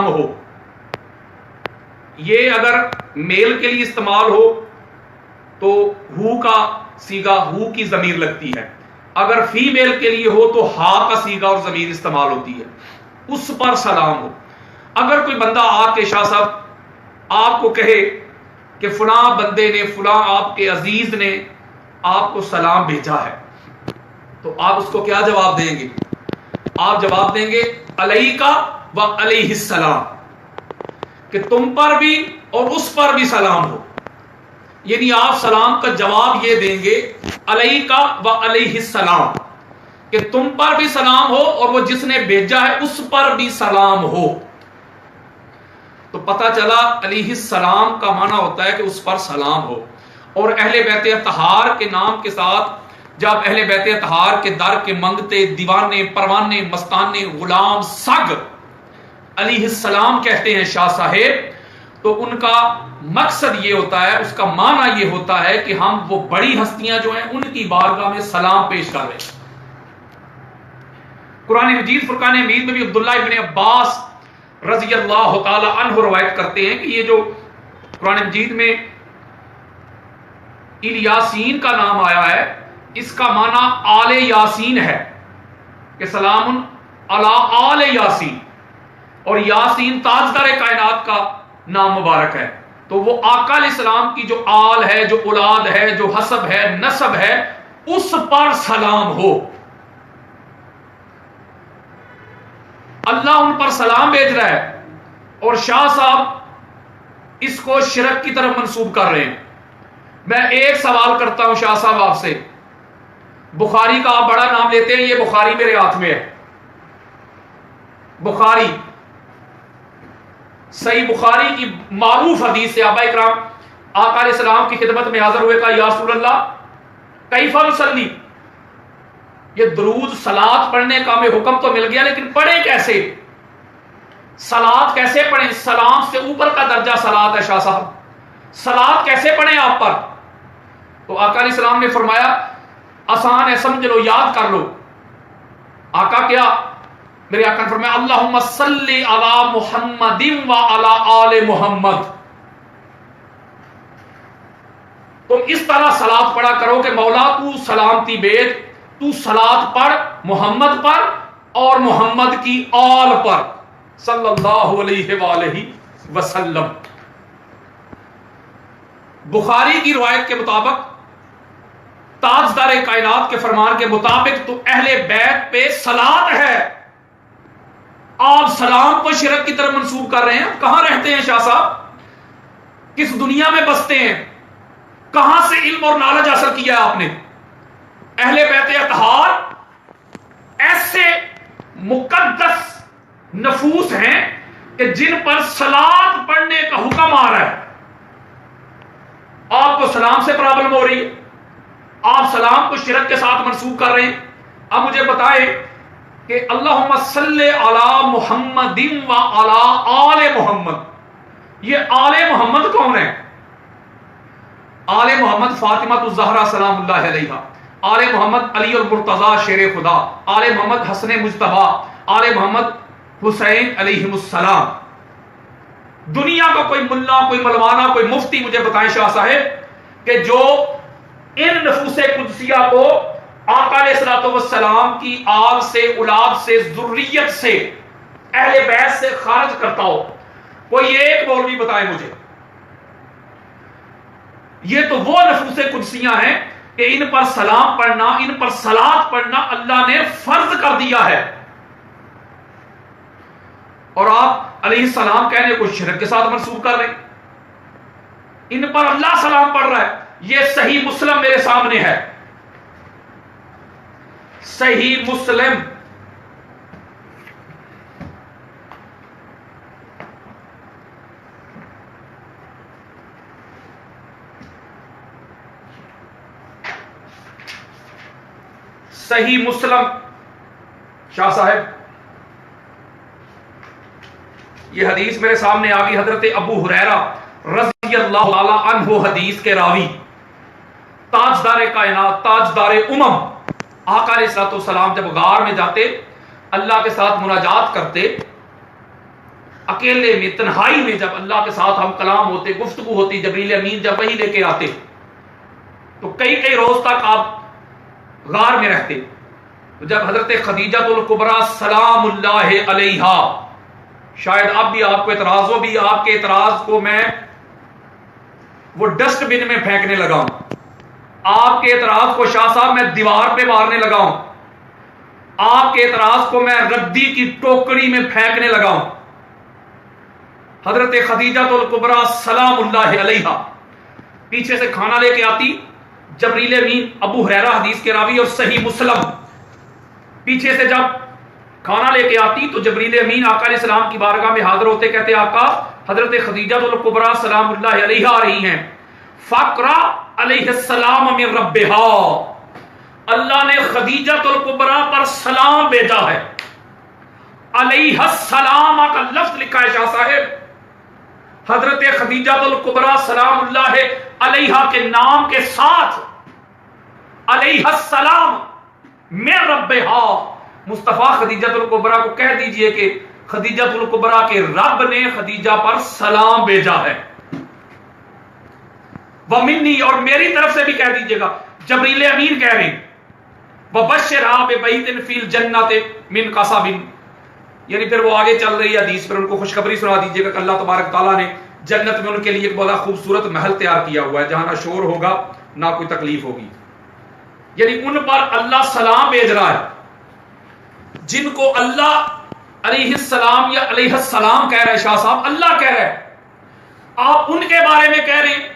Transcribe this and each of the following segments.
ہو. یہ اگر میل کے لیے استعمال ہو تو ہو کا صیغہ ہو کی ضمیر لگتی ہے، اگر فیمیل کے لیے ہو تو ہا کا صیغہ اور ضمیر استعمال ہوتی ہے. اس پر سلام ہو. اگر کوئی بندہ آ کے شاہ صاحب آپ کو کہے کہ فلاں بندے نے، فلاں آپ کے عزیز نے آپ کو سلام بھیجا ہے، تو آپ اس کو کیا جواب دیں گے؟ آپ جواب دیں گے علیکا و علیہ السلام، کہ تم پر بھی اور اس پر بھی سلام ہو. یعنی آپ سلام کا جواب یہ دیں گے علیکا و علیہ السلام، کہ تم پر بھی سلام ہو اور وہ جس نے بھیجا ہے اس پر بھی سلام ہو. تو پتہ چلا علیہ السلام کا معنی ہوتا ہے کہ اس پر سلام ہو. اور اہل بیت اطہار کے نام کے ساتھ جب اہل بیت اطہار کے در کے منگتے، دیوانے، پروانے، مستانے، غلام، سگ علیہ السلام کہتے ہیں شاہ صاحب، تو ان کا مقصد یہ ہوتا ہے، اس کا معنی یہ ہوتا ہے کہ ہم وہ بڑی ہستیاں جو ہیں ان کی بارگاہ میں سلام پیش کر رہے ہیں. قرآن مجید فرقان حمید میں بھی عبداللہ ابن عباس رضی اللہ تعالی عنہ روایت کرتے ہیں کہ یہ جو قرآن مجید میں الیاسین کا نام آیا ہے، اس کا معنی آل یاسین ہے، کہ سلام علی آل یاسین، اور یاسین تاجدار کائنات کا نام مبارک ہے. تو وہ آقا علیہ السلام کی جو آل ہے، جو اولاد ہے، جو حسب ہے، نسب ہے، اس پر سلام ہو. اللہ ان پر سلام بھیج رہا ہے اور شاہ صاحب اس کو شرک کی طرف منسوب کر رہے ہیں. میں ایک سوال کرتا ہوں شاہ صاحب آپ سے، بخاری کا آپ بڑا نام لیتے ہیں، یہ بخاری میرے ہاتھ میں ہے، بخاری، صحیح بخاری کی معروف حدیث سے صحابہ کرام آقا علیہ السلام کی خدمت میں حاضر ہوئے، کہا یا رسول اللہ کیف نصلی، یہ درود صلات پڑھنے کا ہمیں حکم تو مل گیا لیکن پڑھیں کیسے، صلات کیسے پڑھیں، سلام سے اوپر کا درجہ صلات ہے شاہ صاحب، صلات کیسے پڑھیں آپ پر؟ تو آقا علیہ السلام نے فرمایا آسان ہے، سمجھ لو، یاد کر لو. آقا کیا؟ میرے آقا نے فرمایا اللہم صلی علی محمد و علی آل محمد. تم اس طرح صلات پڑھا کرو کہ مولا تو سلامتی بھیج، تو صلات پڑھ محمد پر اور محمد کی آل پر صلی اللہ علیہ وآلہ وسلم. بخاری کی روایت کے مطابق، تاجدار کائنات کے فرمان کے مطابق، تو اہل بیت پہ صلات ہے. آپ سلام کو شرک کی طرف منسوب کر رہے ہیں. کہاں رہتے ہیں شاہ صاحب؟ کس دنیا میں بستے ہیں؟ کہاں سے علم اور نالج حاصل کیا ہے آپ نے؟ اہل بیت اطہار ایسے مقدس نفوس ہیں کہ جن پر صلات پڑھنے کا حکم آ رہا ہے. آپ کو سلام سے پرابلم ہو رہی ہے، آپ سلام کو شرک کے ساتھ منسوب کر رہے ہیں. اب مجھے بتائیں کہ اللہم صلی علی محمد و علی آل محمد، یہ آل محمد کون ہے؟ آل محمد فاطمہ الزہرا سلام اللہ علیہا، آل محمد علی المرتضی شیر خدا، آل محمد حسن مجتبی، آل محمد حسین علیہم السلام. دنیا کا کوئی ملا، کوئی ملوانا، کوئی مفتی مجھے بتائیں شاہ صاحب کہ جو ان نفوس قدسیہ کو آقا علیہ الصلوۃ والسلام کی آل سے، اولاد سے، ذریت سے، اہل بیت سے خارج کرتا ہو. کوئی ایک مولوی بتائے مجھے. یہ تو وہ نفوس قدسیاں ہیں کہ ان پر سلام پڑھنا، ان پر صلات پڑھنا اللہ نے فرض کر دیا ہے، اور آپ علیہ السلام کہنے کو شرک کے ساتھ منسوب کر رہے ہیں. ان پر اللہ سلام پڑھ رہا ہے. یہ صحیح مسلم میرے سامنے ہے، صحیح مسلم. صحیح مسلم شاہ صاحب، یہ حدیث میرے سامنے آ گئی. حضرت ابو ہریرہ رضی اللہ تعالی عنہ حدیث کے راوی، تاجدار کائنات، تاجدار آقا علیہ الصلوۃ والسلام جب غار میں جاتے، اللہ کے ساتھ مناجات کرتے، اکیلے میں تنہائی میں جب اللہ کے ساتھ ہم کلام ہوتے، گفتگو ہوتی، جبریل امین جب وحی لے کے آتے تو کئی کئی روز تک آپ غار میں رہتے. تو جب حضرت خدیجہ الکبریٰ سلام اللہ علیہا، شاید اب بھی آپ کو اعتراض ہو، بھی آپ کے اعتراض کو میں وہ ڈسٹ بن میں پھینکنے لگا ہوں، آپ کے اعتراض کو شاہ صاحب میں دیوار پہ مارنے لگا ہوں، آپ کے اعتراض کو میں ردی کی ٹوکری میں پھینکنے لگا ہوں. حضرت خدیجہ الکبریٰ سلام اللہ علیہا پیچھے سے کھانا لے کے آتی، جبریل امین ابو ہریرہ حدیث کے راوی اور صحیح مسلم، پیچھے سے جب کھانا لے کے آتی تو جبریل امین آقا علیہ السلام کی بارگاہ میں حاضر ہوتے، کہتے آقا حضرت خدیجہ الکبریٰ سلام اللہ علیہا آ رہی ہیں، فقرا علیہ السلام من ربہا، اللہ نے خدیجہ الکبریٰ پر سلام بھیجا ہے. علیہ السلام کا لفظ لکھا ہے شاہ صاحب، حضرت خدیجہ الکبریٰ سلام اللہ علیہا کے نام کے ساتھ علیہ السلام من ربہا. مصطفیٰ خدیجہ الکبریٰ کو کہہ دیجئے کہ خدیجہ الکبریٰ کے رب نے خدیجہ پر سلام بھیجا ہے. ومنی، اور میری طرف سے بھی کہہ دیجئے گا، جبریل امین کہہ رہے ہیں وبشرھا ببیت فی الجنۃ من قصب، یعنی پھر وہ آگے چل رہی حدیث، پھر ان کو خوشخبری سنا دیجئے گا کہ اللہ تبارک تعالیٰ نے جنت میں ان کے لیے ایک بڑا خوبصورت محل تیار کیا ہوا ہے جہاں نہ شور ہوگا نہ کوئی تکلیف ہوگی. یعنی ان پر اللہ سلام بھیج رہا ہے، جن کو اللہ علیہ السلام یا علیہ السلام کہہ رہے ہیں شاہ صاحب، اللہ کہہ رہے ہیں، آپ ان کے بارے میں کہہ رہے ہیں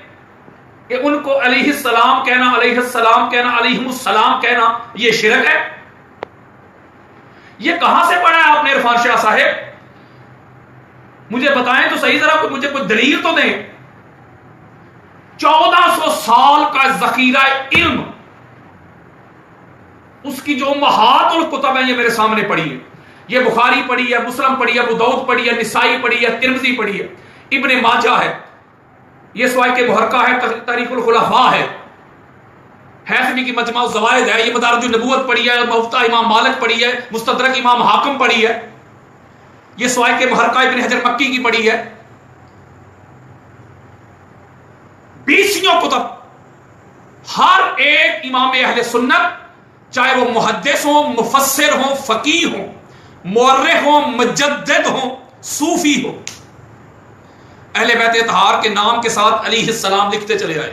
کہ ان کو علیہ السلام کہنا، علیہ السلام کہنا، علیہم السلام کہنا یہ شرک ہے. یہ کہاں سے پڑھا ہے آپ نے عرفان شاہ صاحب؟ مجھے بتائیں تو صحیح، ذرا مجھے کوئی دلیل تو دیں. 1400 سال کا ذخیرہ علم، اس کی جو امہات الکتب ہیں یہ میرے سامنے پڑھی ہے. یہ بخاری پڑھی ہے، مسلم پڑھی ہے، ابو داؤد پڑھی ہے، نسائی پڑھی ہے، ترمذی پڑھی ہے، ابن ماجہ ہے، یہ سوائے محرقہ ہے، تاریخ الخلفاء ہے، حیثمی کی مجمع الزوائد ہے، یہ مدارج النبوت پڑھی ہے، موطا امام مالک پڑھی ہے، مستدرک امام حاکم پڑھی ہے، یہ سوائے محرقہ ابن حجر مکی کی پڑھی ہے. 20 کتب، ہر ایک امام اہل سنت، چاہے وہ محدث ہوں، مفسر ہوں، فقیہ ہوں، مورخ ہوں، مجدد ہوں، صوفی ہوں، اہل بیت اطہار کے نام کے ساتھ علیہ السلام لکھتے چلے آئے.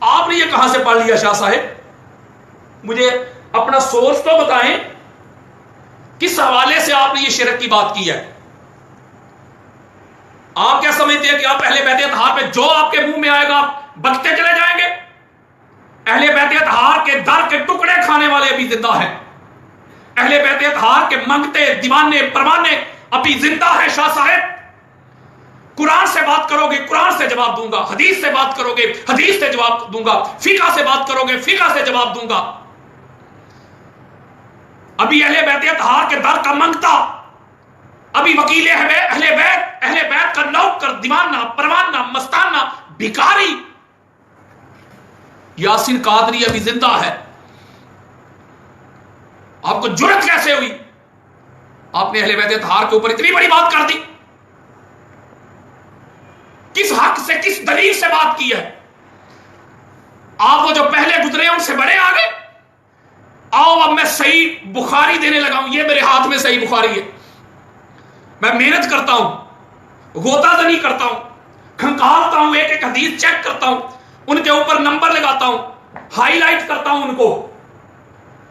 آپ نے یہ کہاں سے پڑھ لیا شاہ صاحب؟ مجھے اپنا سورس تو بتائیں، کس حوالے سے آپ نے یہ شرک کی بات کی ہے؟ آپ کیا سمجھتے ہیں کہ آپ اہل بیت اطہار پہ جو آپ کے منہ میں آئے گا بکتے چلے جائیں گے؟ اہل بیت اطہار کے در کے ٹکڑے کھانے والے ابھی زندہ ہیں، اہل بیت اطہار کے منگتے دیوانے پروانے ابھی زندہ ہے شاہ صاحب. قرآن سے بات کرو گے قرآن سے جواب دوں گا، حدیث سے بات کرو گے حدیث سے جواب دوں گا، فقہ سے بات کرو گے فقہ سے جواب دوں گا. ابھی اہل بیت اطہار کے در کا منگتا، ابھی وکیل اہل بیت کا نوکر دیوانہ پروانہ مستانہ بھکاری یاسین قادری ابھی زندہ ہے. آپ کو جرأت کیسے ہوئی؟ آپ نے اہل بیت اطہار کے اوپر اتنی بڑی بات کر دی. کس حق سے، کس دلیل سے بات کی ہے؟ آپ وہ جو پہلے گزرے ان سے بڑے آگے. آؤ اب میں صحیح بخاری دینے لگا ہوں، یہ میرے ہاتھ میں صحیح بخاری ہے. میں محنت کرتا ہوں، غوطہ زنی کرتا ہوں، کھنکالتا ہوں، ایک ایک حدیث چیک کرتا ہوں، ان کے اوپر نمبر لگاتا ہوں، ہائی لائٹ کرتا ہوں، ان کو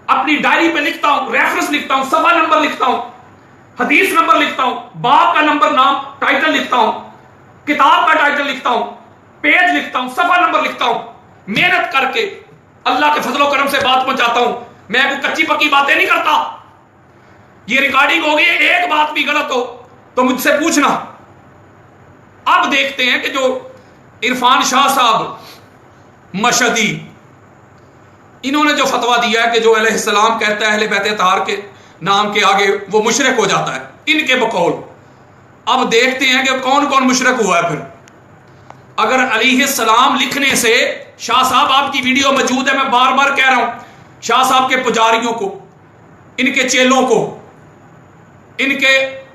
اپنی ڈائری پہ لکھتا ہوں، ریفرنس لکھتا ہوں، صفحہ نمبر لکھتا ہوں، حدیث نمبر لکھتا ہوں، باب کا نمبر، نام، ٹائٹل لکھتا ہوں، کتاب کا ٹائٹل لکھتا ہوں، پیج لکھتا ہوں، صفحہ نمبر لکھتا ہوں. محنت کر کے اللہ کے فضل و کرم سے بات پہنچاتا ہوں. میں کوئی کچی پکی باتیں نہیں کرتا. یہ ریکارڈنگ ہوگی، ایک بات بھی غلط ہو تو مجھ سے پوچھنا. اب دیکھتے ہیں کہ جو عرفان شاہ صاحب مشہدی، انہوں نے جو فتویٰ دیا ہے کہ جو علیہ السلام کہتا ہے اہل بیت اطہار کے نام کے آگے وہ مشرک ہو جاتا ہے، ان کے بقول. اب دیکھتے ہیں کہ کون کون مشرک ہوا ہے. پھر اگر علیہ السلام لکھنے سے، شاہ صاحب آپ کی ویڈیو موجود ہے، میں بار بار کہہ رہا ہوں، شاہ صاحب کے پجاریوں کو، ان کے چیلوں کو، ان کے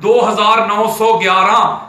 2911,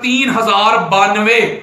3092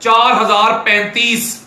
4035,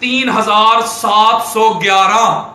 3711,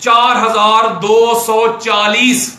4240,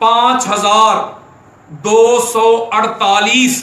5248,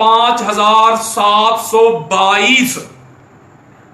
5722,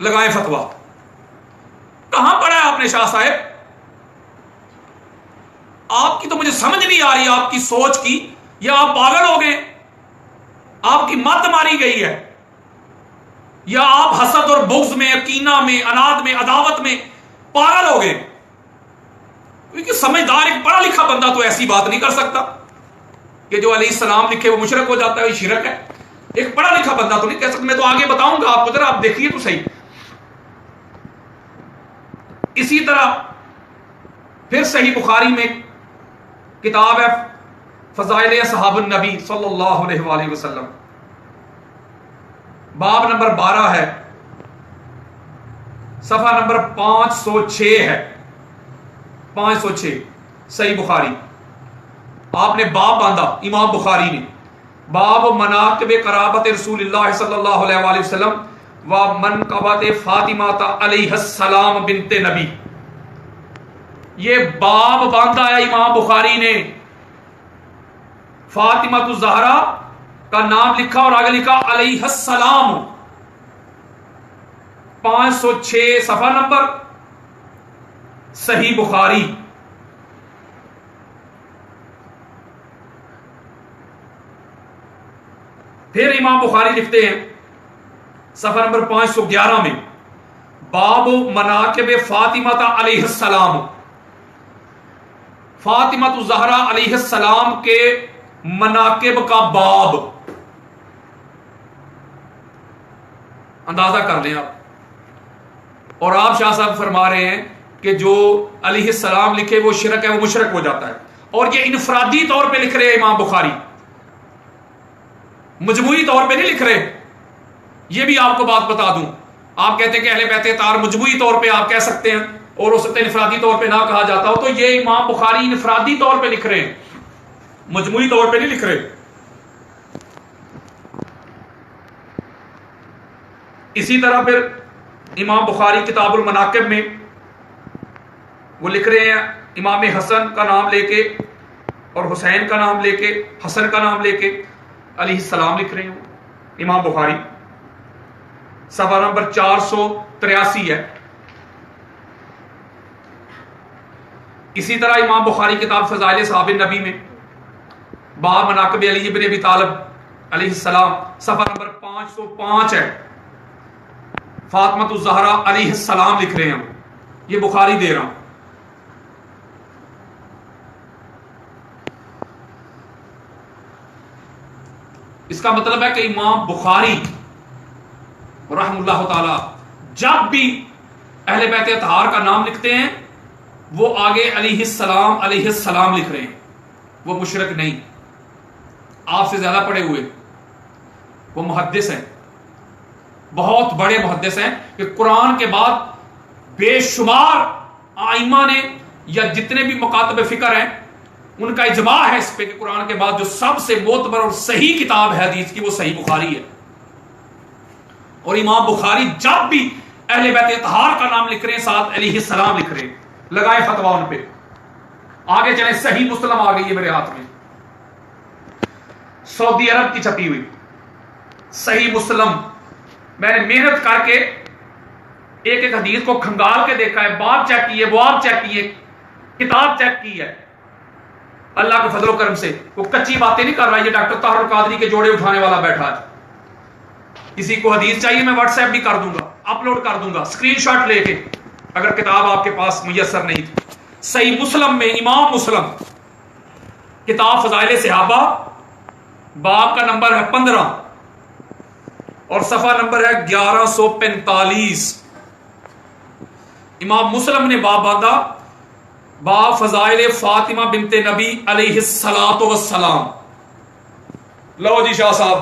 لگائیں فتوا. کہاں پڑھا ہے آپ نے شاہ صاحب؟ آپ کی تو مجھے سمجھ نہیں آ رہی آپ کی سوچ کی، یا آپ پاگل ہو گئے، آپ کی مت ماری گئی ہے، یا آپ حسد اور بغض میں، کینہ میں، اناد میں، عداوت میں پاگل ہو گئے. کیونکہ سمجھدار ایک پڑھا لکھا بندہ تو ایسی بات نہیں کر سکتا کہ جو علیہ السلام لکھے وہ مشرک ہو جاتا ہے، وہ شرک ہے. ایک پڑھا لکھا بندہ تو نہیں کہہ سکتا. میں تو آگے بتاؤں گا آپ کو، ذرا آپ دیکھیے تو صحیح. اسی طرح پھر صحیح بخاری میں کتاب ہے فضائل اصحاب النبی صلی اللہ علیہ وآلہ وسلم، باب نمبر 12 ہے، صفحہ نمبر 506 ہے، 506 صحیح بخاری. آپ نے باب باندھا امام بخاری نے، باب مناقب قرابت رسول اللہ صلی اللہ علیہ وآلہ وسلم و منقبت فاطمہ علیہ السلام بنت نبی. یہ باب باندھا ہے امام بخاری نے، فاطمہ الزہرا کا نام لکھا اور آگے لکھا علیہ السلام. 506 صفحہ نمبر صحیح بخاری. پھر امام بخاری لکھتے ہیں صفحہ نمبر 511 میں، باب مناقب فاطمہ علیہ السلام، فاطمہ الزہرا علیہ السلام کے مناقب کا باب. اندازہ کر لیں آپ. اور آپ شاہ صاحب فرما رہے ہیں کہ جو علیہ السلام لکھے وہ شرک ہے، وہ مشرک ہو جاتا ہے. اور یہ انفرادی طور پہ لکھ رہے ہیں امام بخاری، مجموعی طور پہ نہیں لکھ رہے. یہ بھی آپ کو بات بتا دوں، آپ کہتے ہیں کہ اہل بیت اطہار مجموعی طور پہ آپ کہہ سکتے ہیں، اور ہو سکتا ہے انفرادی طور پہ نہ کہا جاتا ہو. تو یہ امام بخاری انفرادی طور پہ لکھ رہے ہیں، مجموعی طور پہ نہیں لکھ رہے. اسی طرح پھر امام بخاری کتاب المناقب میں وہ لکھ رہے ہیں امام حسن کا نام لے کے اور حسین کا نام لے کے، حسن کا نام لے کے علیہ السلام لکھ رہے ہیں امام بخاری. صفحہ نمبر 483 ہے. اسی طرح امام بخاری کتاب فضائل صحاب النبی میں باب مناقب علی ابن ابی طالب علیہ السلام، صفحہ نمبر 505 ہے، فاطمہ الزہرا علیہ السلام لکھ رہے ہیں. یہ بخاری دے رہا ہوں. اس کا مطلب ہے کہ امام بخاری رحم اللہ تعالی جب بھی اہل بیت اطہار کا نام لکھتے ہیں وہ آگے علیہ السلام لکھ رہے ہیں. وہ مشرک نہیں، آپ سے زیادہ پڑھے ہوئے، وہ محدث ہیں، بہت بڑے محدث ہیں کہ قرآن کے بعد بے شمار ائمہ نے یا جتنے بھی مکاتب فکر ہیں ان کا اجماع ہے اس پہ کہ قرآن کے بعد جو سب سے معتبر اور صحیح کتاب ہے حدیث کی وہ صحیح بخاری ہے. اور امام بخاری جب بھی اہل بیت اطہار کا نام لکھ رہے ہیں ساتھ علیہ السلام لکھ رہے ہیں. لگائے فتوا ان پہ. آگے چلیں، صحیح مسلم آ گئی ہے میرے ہاتھ میں، سعودی عرب کی چھپی ہوئی صحیح مسلم. میں نے محنت کر کے ایک ایک حدیث کو کھنگال کے دیکھا ہے، باب چیک کیے، بواب چیک کیے، کتاب چیک کی ہے. اللہ کے فضل و کرم سے وہ کچی باتیں نہیں کر رہا. یہ ڈاکٹر طاہر القادری کے جوڑے اٹھانے والا بیٹھا ہے. کسی کو حدیث چاہیے میں واٹس ایپ بھی کر دوں گا، اپلوڈ کر دوں گا اسکرین شاٹ لے کے، اگر کتاب آپ کے پاس میسر نہیں تھی. صحیح مسلم میں امام مسلم کتاب فضائل صحابہ، باب کا نمبر ہے 15 اور صفحہ نمبر ہے 1145. امام مسلم نے باب باندھا، باب فضائل فاطمہ بنت نبی علیہ السلام. لو جی شاہ صاحب،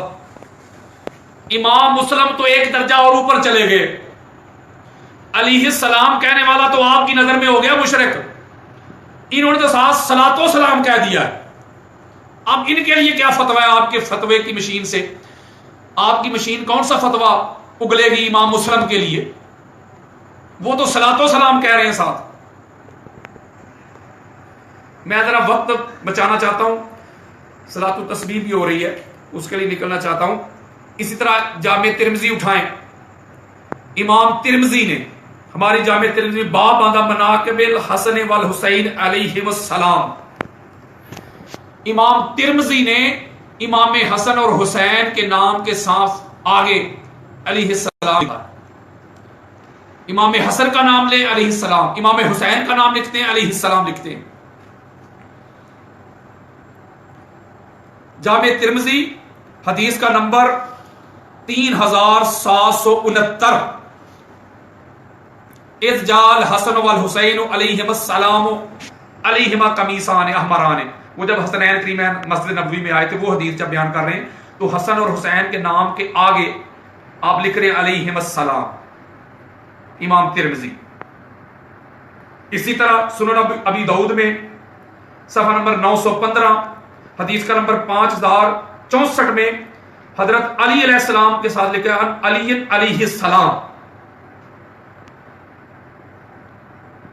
امام مسلم تو ایک درجہ اور اوپر چلے گئے. علیہ السلام کہنے والا تو آپ کی نظر میں ہو گیا مشرک، انہوں نے تو ساتھ صلاۃ و سلام کہہ دیا ہے. اب ان کے لیے کیا فتویٰ ہے؟ آپ کے فتوے کی مشین سے آپ کی مشین کون سا فتویٰ اگلے گی امام مسلم کے لیے؟ وہ تو صلاۃ و سلام کہہ رہے ہیں ساتھ. میں ذرا وقت بچانا چاہتا ہوں، صلاۃ التسبیح بھی ہو رہی ہے، اس کے لیے نکلنا چاہتا ہوں. اسی طرح جامع ترمذی اٹھائیں، امام ترمذی نے ہماری جامع ترمذی میں باب باندھا مناقب الحسن والحسین علیہم السلام. امام ترمذی نے امام حسن اور حسین کے نام کے ساتھ آگے علیہ السلام لکھا. امام حسن کا نام لے علیہ السلام، امام حسین کا نام لکھتے ہیں علیہ السلام لکھتے ہیں. جامع ترمذی حدیث کا نمبر 3769. اذ جال حسن والحسین علیہم السلام علیہما قمیصان احمران. وہ جب حسنین کریمین مسجد نبوی میں آئے تھے وہ حدیث جب بیان کر رہے ہیں تو حسن اور حسین کے نام کے آگے آپ لکھ رہے ہیں علیہم السلام. امام ترمذی. اسی طرح سنن ابی داؤد میں صفحہ نمبر 915 حدیث کا نمبر 5064 میں حضرت علی علیہ السلام کے ساتھ لکھا ہے علی علیہ السلام.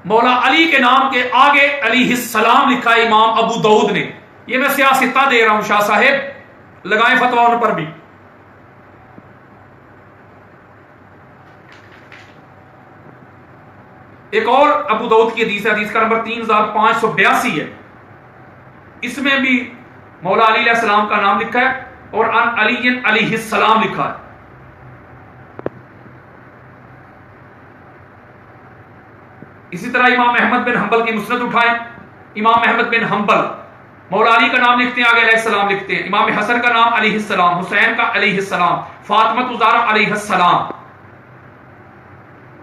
مولا علی کے نام کے آگے علیہ السلام لکھا ہے امام ابو داؤد نے. یہ میں سیاستہ دے رہا ہوں، شاہ صاحب لگائیں فتویٰ ان پر بھی. ایک اور ابو داؤد کی حدیث ہے، حدیث کا نمبر 3582 ہے. اس میں بھی مولا علی علیہ السلام کا نام لکھا ہے اور ان علی علیہ السلام لکھا ہے. اسی طرح امام احمد بن حنبل کی مسند اٹھائیں. امام احمد بن حنبل مولا علی کا نام لکھتے ہیں، آگے علیہ السلام لکھتے ہیں. امام حسن کا نام علیہ السلام، حسین کا علیہ السلام، فاطمہ الزہرا علیہ السلام.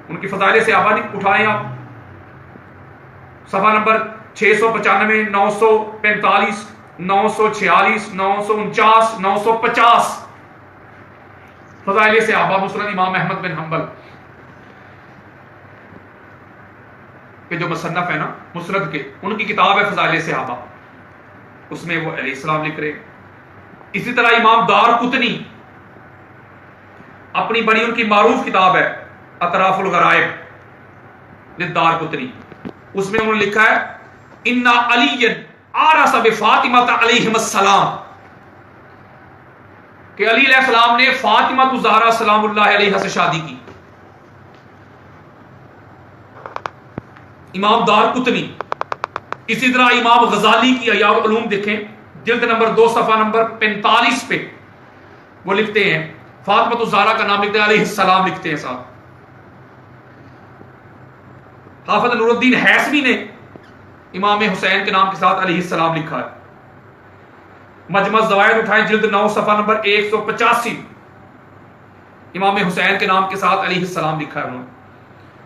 ان کی فضائل صحابہ اٹھائیں آپ. صفحہ نمبر 695، 945، 946، 949، 950. فضائل صحابہ مسند امام احمد بن حنبل کہ جو مصنف ہے نا مسند کے، ان کی کتاب ہے فضائل صحابہ، اس میں وہ علیہ السلام لکھ رہے. اسی طرح امام دارقطنی اپنی بڑی ان کی معروف کتاب ہے اطراف الغرائب للدارقطنی، اس میں انہوں نے لکھا ہے ان علی عرس بفاطمہ علیہم السلام، کہ علی علیہ السلام نے فاطمہ الزہرا سلام اللہ علیہا سے شادی کی. امام دارقطنی. اسی طرح امام غزالی کی احیاء العلوم دیکھیں، جلد نمبر 2 صفحہ نمبر 45 پہ وہ لکھتے ہیں فاطمہ الزہرا کا نام لکھتے ہیں، علیہ السلام لکھتے ہیں صاحب. حافظ نور الدین حیثمی نے امام حسین کے نام کے ساتھ علیہ السلام لکھا ہے. مجمع الزوائد اٹھائیں، جلد 9 صفحہ نمبر 185 امام حسین کے نام کے ساتھ علیہ السلام لکھا ہے انہوں نے.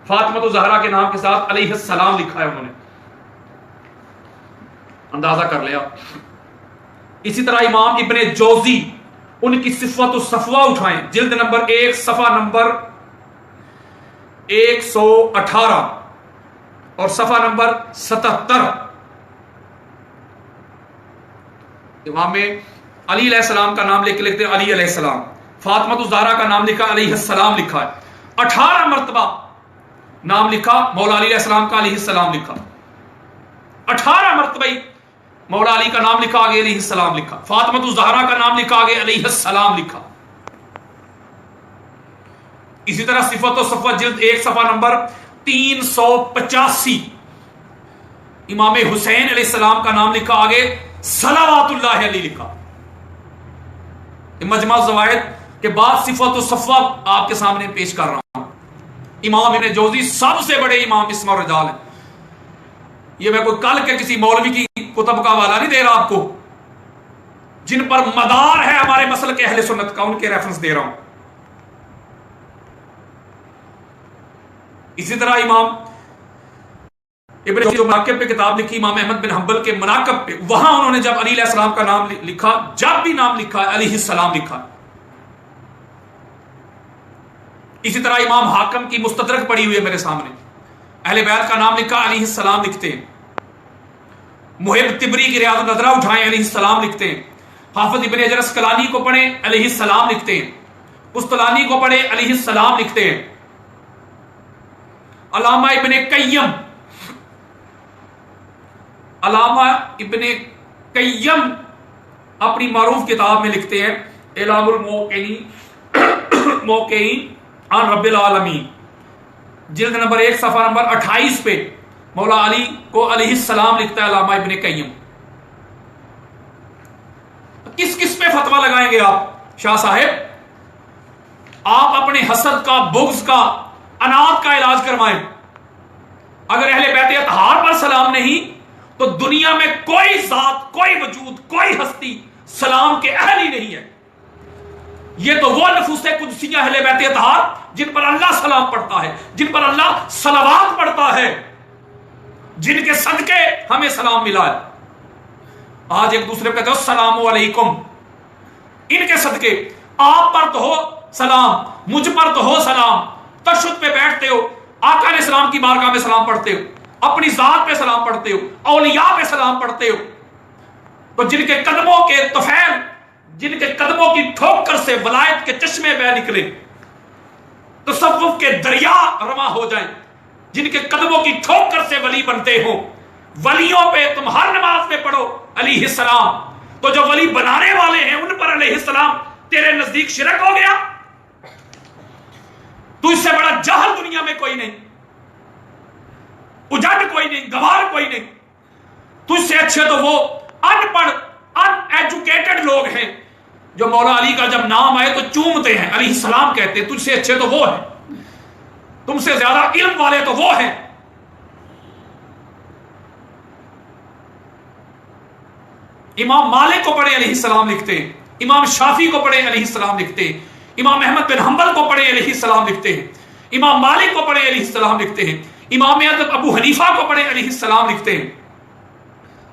فاطمہ الزہرا کے نام کے ساتھ علیہ السلام لکھا ہے انہوں نے. اندازہ کر لیا. اسی طرح امام ابن جوزی ان کی صفت الصفوہ اٹھائیں، جلد نمبر 1 صفحہ نمبر 118 اور صفحہ نمبر 77. امام علی علیہ السلام کا نام لے کے لکھتے ہیں علی علیہ السلام. فاطمہ الزہرا کا نام لکھا علیہ السلام لکھا ہے. 18 مرتبہ نام لکھا مولا علی علیہ السلام کا، علیہ السلام لکھا. 18 مرتبہ مولا علی کا نام لکھا، آگے علیہ السلام لکھا. فاطمہ الزہرا کا نام لکھا، آگے علیہ السلام لکھا. اسی طرح صفت و صفوہ جلد 1 صفحہ نمبر 385 امام حسین علیہ السلام کا نام لکھا، آگے صلوات اللہ علیہ لکھا. مجمع الزوائد کے بعد صفت و صفوہ آپ کے سامنے پیش کر رہا ہوں. امام ابن جوزی سب سے بڑے امام اسم اور رجال ہیں. یہ میں کوئی کل کے کسی مولوی کی کتب کا حوالہ نہیں دے رہا آپ کو، جن پر مدار ہے ہمارے مسلک اہل سنت کا، ان کے ریفرنس دے رہا ہوں. اسی طرح امام ابن جوزی جو مناقب پہ کتاب لکھی امام احمد بن حنبل کے مناقب پہ، وہاں انہوں نے جب علی علیہ السلام کا نام لکھا، جب بھی نام لکھا ہے علیہ السلام لکھا. اسی طرح امام حاکم کی مستدرک پڑھی ہوئی ہے میرے سامنے، اہل بیت کا نام لکھا علیہ السلام لکھتے ہیں. محب تبری کی ریاض النظرہ اٹھائیں، علیہ السلام لکھتے ہیں. حافظ ابن حجر اسقلانی کو پڑھیں، علیہ السلام لکھتے ہیں. قسطلانی کو پڑھیں، علیہ السلام لکھتے ہیں. علامہ ابن قیم، علامہ ابن قیم اپنی معروف کتاب میں لکھتے ہیں اعلام الموقعین عن رب العالمین، جلد نمبر 1 صفحہ نمبر 28 پہ مولا علی کو علیہ السلام لکھتا ہے علامہ ابن قیم۔ کس کس پہ فتویٰ لگائیں گے آپ شاہ صاحب؟ آپ اپنے حسد کا، بغض کا، انات کا علاج کروائیں۔ اگر اہل بیت اطہار پر سلام نہیں تو دنیا میں کوئی ذات، کوئی وجود، کوئی ہستی سلام کے اہل ہی نہیں ہے۔ یہ تو وہ نفوس قدسیہ اہل بیت اطہار جن پر اللہ سلام پڑھتا ہے، جن پر اللہ صلوات پڑھتا ہے، جن کے صدقے ہمیں سلام ملا ہے۔ آج ایک دوسرے کو کہتے ہو السلام علیکم، ان کے صدقے آپ پر تو ہو سلام، مجھ پر تو ہو سلام، تشہد پہ بیٹھتے ہو، آقا علیہ السلام کی بارگاہ میں سلام پڑھتے ہو، اپنی ذات پہ سلام پڑھتے ہو، اولیاء پہ سلام پڑھتے ہو، تو جن کے قدموں کے طفیل، جن کے قدموں کی ٹھوکر سے ولایت کے چشمے بہ نکلے، تصوف کے دریا رواں ہو جائیں، جن کے قدموں کی ٹھوکر سے ولی بنتے ہو، ولیوں پہ تم ہر نماز میں پڑھو علیہ السلام، تو جو ولی بنانے والے ہیں ان پر علیہ السلام تیرے نزدیک شرک ہو گیا؟ تو اس سے بڑا جاہل دنیا میں کوئی نہیں، اجڑ کوئی نہیں، گوار کوئی نہیں۔ تجھ سے اچھے تو وہ ان پڑھ، ان ایجوکیٹڈ لوگ ہیں جو مولا علی کا جب نام آئے تو چومتے ہیں، علیہ السلام کہتے ہیں۔ تجھ سے اچھے تو وہ ہیں، تم سے زیادہ علم والے تو وہ ہیں۔ امام مالک کو پڑھے علیہ السلام لکھتے ہیں، امام شافعی کو پڑھے علیہ السلام لکھتے ہیں، امام احمد بن حنبل کو پڑھے علیہ السلام لکھتے ہیں، امام مالک کو پڑھے علیہ السلام لکھتے ہیں، امام اعظم ابو حنیفہ کو پڑھے علیہ السلام لکھتے ہیں۔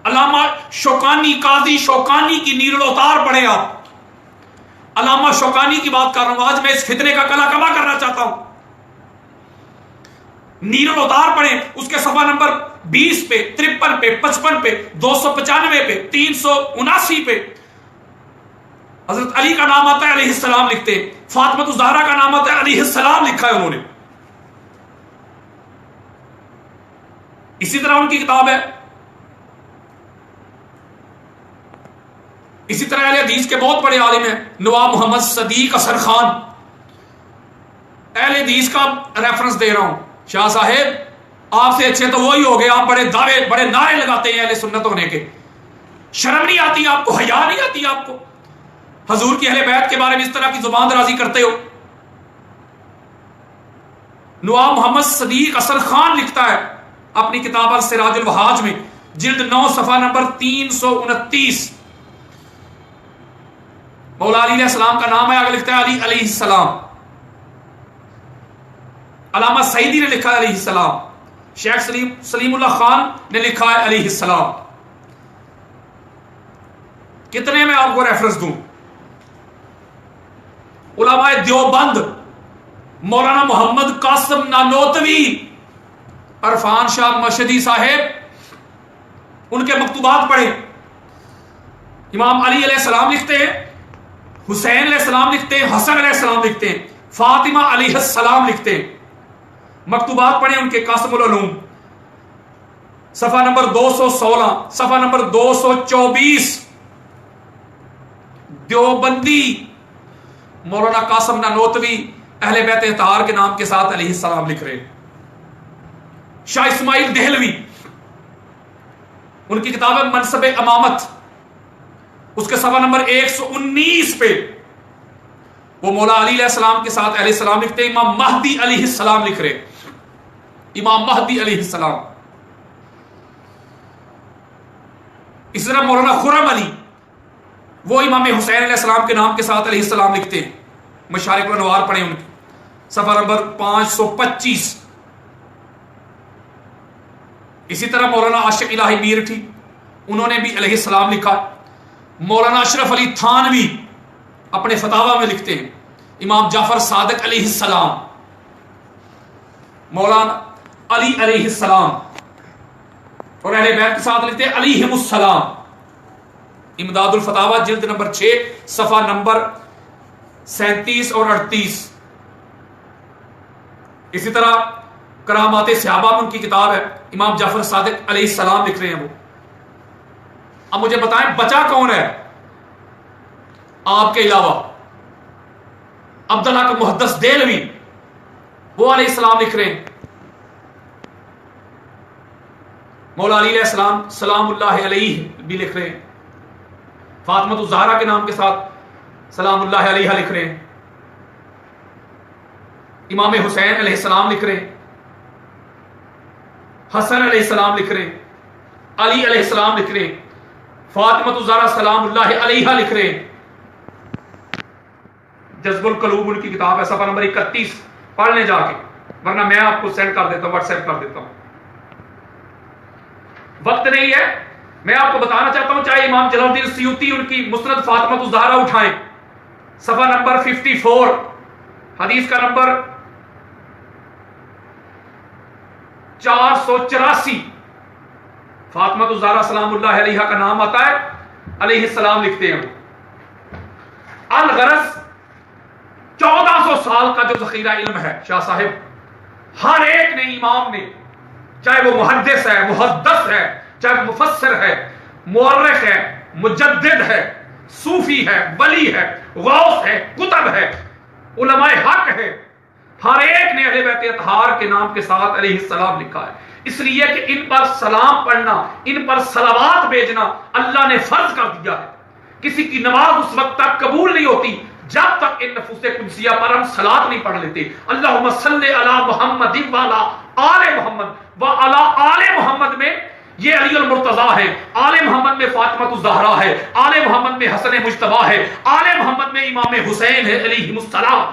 علامہ شوکانی، قاضی شوکانی کی نیل الاتار پڑھے آپ۔ علامہ شوکانی کی بات کر رہا ہوں، آج میں اس فتنے کا کلا کما کرنا چاہتا ہوں۔ نیل الاتار پڑھیں، اس کے صفحہ نمبر 20 پہ، 53 پہ، 55 پہ، 295 پہ، 379 پہ حضرت علی کا نام آتا ہے، علیہ السلام لکھتے ہیں۔ فاطمہ الزہرا کا نام آتا ہے، علیہ السلام لکھا ہے انہوں نے۔ اسی طرح ان کی کتاب ہے، اسی طرح اہل حدیث کے بہت بڑے عالم ہیں نواب محمد صدیق اثر خان، اہل حدیث کا ریفرنس دے رہا ہوں۔ شاہ صاحب آپ سے اچھے تو وہی ہو گئے، آپ بڑے دعوے، بڑے نعرے لگاتے ہیں اہل سنت ہونے کے، شرم نہیں آتی آپ کو، حیا نہیں آتی آپ کو؟ حضور کی اہل بیت کے بارے میں اس طرح کی زبان درازی کرتے ہو۔ نواب محمد صدیق اثر خان لکھتا ہے اپنی کتاب السراج الوہاج میں، جلد 9 صفحہ نمبر 329، مولا علی علیہ السلام کا نام ہے، آگے لکھتا ہے علی علیہ السلام۔ علامہ سعیدی نے لکھا ہے علیہ السلام، شیخ سلیم اللہ خان نے لکھا ہے علیہ السلام۔ کتنے میں آپ کو ریفرنس دوں؟ علماء دیوبند، مولانا محمد قاسم نانوتوی، عرفان شاہ مشہدی صاحب، ان کے مکتوبات پڑھیں۔ امام علی علیہ السلام لکھتے ہیں، حسین علیہ السلام لکھتے ہیں، حسن علیہ السلام لکھتے ہیں، فاطمہ علیہ السلام لکھتے ہیں۔ مکتوبات پڑھیں ان کے، قاسم العلوم، صفحہ نمبر 216، صفحہ نمبر 224۔ دیوبندی مولانا قاسم نانوتوی اہل بیت اطہار کے نام کے ساتھ علیہ السلام لکھ رہے ہیں۔ شاہ اسماعیل دہلوی، ان کی کتاب ہے منصب امامت، اس کے صفحہ نمبر 119 پہ وہ مولا علی علیہ السلام کے ساتھ علیہ السلام لکھتے ہیں۔ امام مہدی علیہ السلام لکھ رہے، امام مہدی علیہ السلام۔ اس طرح مولانا خرم علی، وہ امام حسین علیہ السلام کے نام کے ساتھ علیہ السلام لکھتے ہیں۔ مشارق الانوار پڑھیں ان کی، صفحہ نمبر 525۔ اسی طرح مولانا عاشق الہی میرٹھی، انہوں نے بھی علیہ السلام لکھا۔ مولانا اشرف علی تھانوی اپنے فتاوی میں لکھتے ہیں امام جعفر صادق علیہ السلام، مولانا علی علیہ السلام، اور اہل بیت کے ساتھ لکھتے ہیں علیہم السلام۔ امداد الفتاوی جلد نمبر 6 صفحہ نمبر 37 اور 38۔ اسی طرح کرامات صحابہ میں ان کی کتاب ہے، امام جعفر صادق علیہ السلام لکھ رہے ہیں وہ۔ اب مجھے بتائیں بچا کون ہے آپ کے علاوہ؟ عبداللہ کا محدث دہلوی وہ علیہ السلام لکھ رہے ہیں. مولا علی علیہ السلام سلام اللہ علیہ بھی لکھ رہے ہیں. فاطمہ الزہرا کے نام کے ساتھ سلام اللہ علیہ لکھ رہے ہیں. امام حسین علیہ السلام لکھ رہے ہیں. حسن علیہ السلام لکھ رہے ہیں. علی علیہ السلام لکھ رہے ہیں. فاطمہ الزہرا سلام اللہ علیہ لکھ رہے ہیں. جذب القلوب ان کی کتاب ہے, صفحہ نمبر 31 پڑھ لیں جا کے, ورنہ میں آپ کو سینڈ کر دیتا ہوں, واٹس ایپ کر دیتا ہوں. وقت نہیں ہے, میں آپ کو بتانا چاہتا ہوں, چاہے امام جلال الدین سیوطی ان کی مسند فاطمہ الزہرا اٹھائیں, صفحہ نمبر 54 حدیث کا نمبر 484, فاطمہ الزہرا سلام اللہ علیہ کا نام آتا ہے, علیہ السلام لکھتے ہیں. الغرض 1400 سال کا جو ذخیرہ علم ہے شاہ صاحب, ہر ایک نے امام نے, چاہے وہ محدث ہے, محدث ہے, چاہے مفسر ہے, مورخ ہے, مجدد ہے, صوفی ہے, ولی ہے, غوث ہے, کتب ہے, علماء حق ہے, ہر ایک نے اہل بیت اطہار کے نام کے ساتھ علیہ السلام لکھا ہے. اس لیے کہ ان پر سلام پڑھنا, ان پر صلوات بھیجنا اللہ نے فرض کر دیا ہے. کسی کی نماز اس وقت تک قبول نہیں ہوتی جب تک ان نفوس قدسیہ پر ہم صلات نہیں پڑھ لیتے. اللہم صلی علی محمد وعلی آل محمد و علی آل محمد میں یہ علی المرتضیٰ ہے, آل محمد میں فاطمہ الزہرا ہے, آل محمد میں حسن مجتبیٰ ہے, آل محمد میں امام حسین ہے علیہ السلام.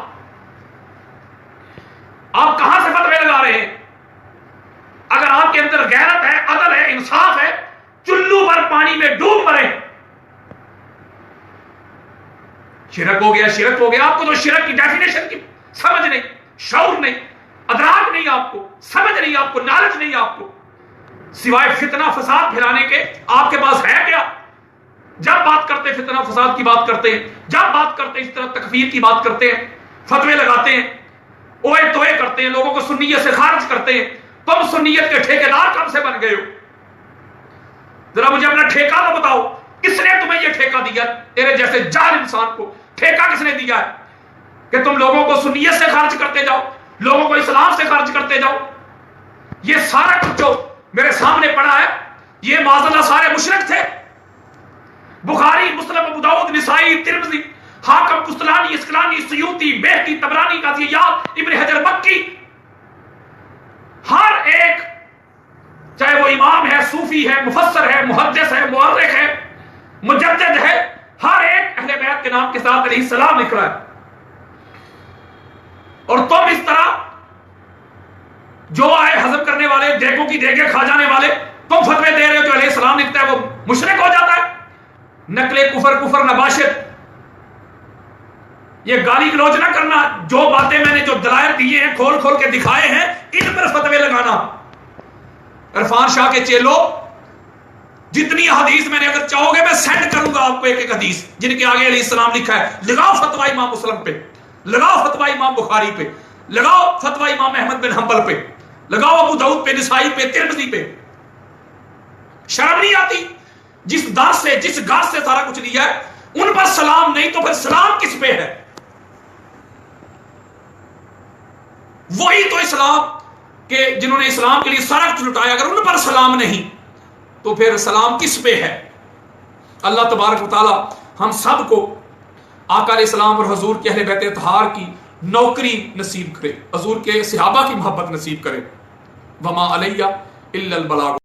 آپ کہاں سے فتوے لگا رہے ہیں؟ اگر آپ کے اندر غیرت ہے, عدل ہے, انصاف ہے, چلو پر پانی میں ڈوب مرے. شرک ہو گیا, شرک ہو گیا. آپ کو تو شرک کی ڈیفینیشن کی سمجھ نہیں, شعور نہیں, ادراک نہیں, آپ کو سمجھ نہیں, آپ کو نالج نہیں, آپ کو سوائے فتنہ فساد پھیلانے کے آپ کے پاس ہے کیا؟ جب بات کرتے فتنہ فساد کی بات کرتے ہیں, جب بات کرتے اس طرح تکفیر کی بات کرتے ہیں, فتوے لگاتے ہیں, اوے توئے کرتے ہیں, لوگوں کو سنیت سے خارج کرتے ہیں. تم سنیت کے ٹھیکیدار کب سے بن گئے ہو؟ ذرا مجھے اپنا ٹھیکہ تو بتاؤ, کس نے تمہیں یہ ٹھیکہ دیا؟ تیرے جیسے جاہل انسان کو ٹھیکہ کس نے دیا ہے کہ تم لوگوں کو سنیت سے خارج کرتے جاؤ, لوگوں کو اسلام سے خارج کرتے جاؤ؟ یہ سارا کچھ جو میرے سامنے پڑا ہے یہ معاذاللہ سارے مشرک تھے. بخاری, مسلم, ابو داؤد, نسائی, ترمذی, حاکم, قسطلانی, اسقلانی, سیوطی, بیہقی, طبرانی, قاضی عیاض, ابن حجر مکی, ہر ایک چاہے وہ امام ہے, صوفی ہے, مفسر ہے, محدث ہے, مورخ ہے, مجدد ہے, ہر ایک اہل بیت کے نام کے ساتھ علیہ السلام لکھ رہا ہے. اور تم اس طرح جو آئے ہضم کرنے والے, دیگوں کی دیگیں کھا جانے والے, تم فتوے دے رہے ہو جو علیہ السلام لکھتا ہے وہ مشرک ہو جاتا ہے. نقل کفر نباشر, یہ گالی گلوچ نہ کرنا. جو باتیں میں نے جو دلائل دیے ہیں, کھول کھول کے دکھائے ہیں, ان پر فتوے لگانا. عرفان شاہ کے چیلو, جتنی حدیث میں نے اگر چاہو گے میں سینڈ کروں گا آپ کو ایک ایک حدیث جن کے آگے علیہ السلام لکھا ہے. لگاؤ فتویٰ امام مسلم پہ, لگاؤ فتویٰ امام بخاری پہ, لگاؤ فتویٰ امام احمد بن حنبل پہ, لگاؤ ابو داؤد پہ, نسائی پہ, ترمذی پہ. شرم نہیں آتی؟ جس دار سے, جس گاہ سے سارا کچھ لیا ہے ان پر سلام نہیں تو پھر سلام کس پہ ہے؟ وہی تو اسلام کہ جنہوں نے اسلام کے لیے سارا کچھ لٹایا, اگر ان پر سلام نہیں تو پھر سلام کس پہ ہے؟ اللہ تبارک و تعالی ہم سب کو آقا علیہ السلام اور حضور کے اہل بیت اطہار کی نوکری نصیب کرے, حضور کے صحابہ کی محبت نصیب کرے. وما علیہ الا البلاغ.